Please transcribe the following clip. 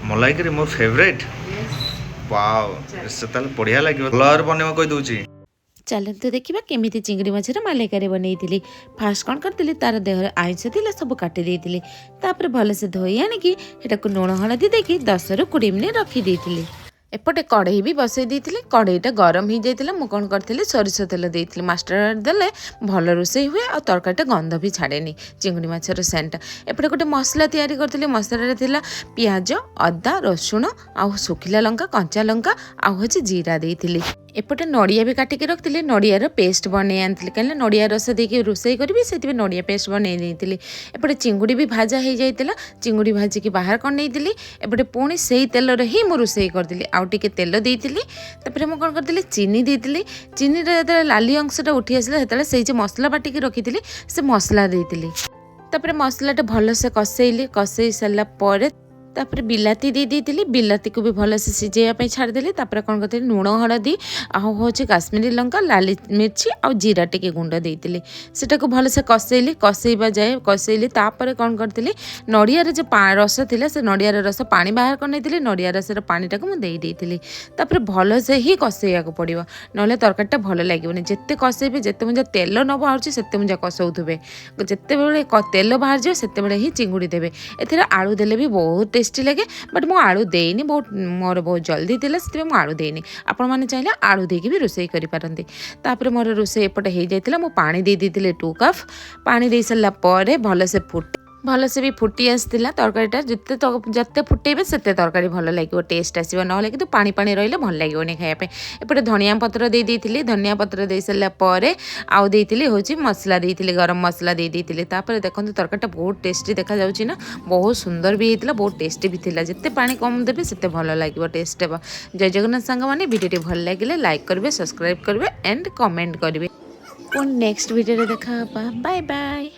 मलाई करी मोर favourite wow से ताले बढ़िया लागियो कलर बनेवा कहि दोची चलतु देखा केमी चिंगड़ी मछर मालाइकारी बनई फास्ट कौन करी तार देह आइंस थी सब काटी तापर भलसे धोई आणिकी लुण हलदी देकी 10 ରୁ 20 मिनिट रखी एपटे कढ़ई भी बसई देती कढ़ईटा गरम हो जाता मुझे कौन करी सोरिष तेल देती मास्टर देले भल रोषे हुए और तरकारीटा गंध भी छाड़ेनी चिंगुड़ी माछर सेंटा एपटे गोटे मसला तैयारी करती मसला थिला पियाज अदा रसुण आ सुखिला लंका कंचा लंका आ हूँ जीरा देती एपटे नड़िया भी काटिक रखी नड़ियार पेस्ट बनै आनी कहीं नड़िया रस देके रोषे करी से नड़िया पेस्ट बनै देती एपटे चिंगुड़ी भी भाजा हो जाता चिंगुड़ी भाजिकी बाहर कर नहीं एपटे पुणी से तेल ही मुझे रोषे करी आउ टिके तेल देती मुझे कौन करी चीनी देती चीनी जो लाली अंशटा उठी आसला से मसला बाटिकी रखी से मसला देती मसलाटा भलसे कसैली कसई सारापर तापर बिलाती दे देती बिलाती को भी भलसे सिझाई छाड़देली कौन करती लुण हलदी हूँ काश्मीरी लंका लाल मिर्ची आ जीरा टिके गुंड देती सेटा को भलसे कसैली कसैबा जाए कसैली तापर कौन करती नड़ियार जो रस थिला से नड़ियार रस पानी बाहर कर नहीं नड़िया रसर पानीटा को मुझे तापर भलसे ही कसैया को पड़ो ना तरकारीटा भल लगे जिते कसैबे जिते मुझे तेल न बाहर से मुझे कसौथे जिते बड़े तेल बाहर जाए से ही चिंगुड़ी देवे ए आलू देले भी बहुत टेस्टी लगे बट मु आलू देनी बहुत मोर बहुत जल्दी थिला से आलू देनी आपण मैंने चाहिए आलू देकी भी रोषे करें तापर मोर रोषे एपटे हो जाता मु पानी दे दी 2 कप पानी दे सारा पर भलसे भलसे भी फुटी आसला तरकारीटा जिते जिते फुटेबे सेते तरकारी भल लगे टेस्ट आसो ना कि पानी पानी रही भल लगे खायापे एपटे धनिया पत्र दे देती धनिया पत्र दे सारापर आउ देती हूँ मसला देती गरम मसला दे देती देखो तरकारीटा बहुत टेस्टी देखा जाऊँगी ना बहुत सुंदर भी होता बहुत टेस्टी भी था जिते पानी कम देवे से भल लगे टेस्ट हे जय जगन्नाथ सांग मैंने वीडियो भल लगे लाइक करेंगे सब्सक्राइब करेंगे एंड कमेंट करेंगे पुणी नेक्स्ट वीडियो देखा बाय बाय।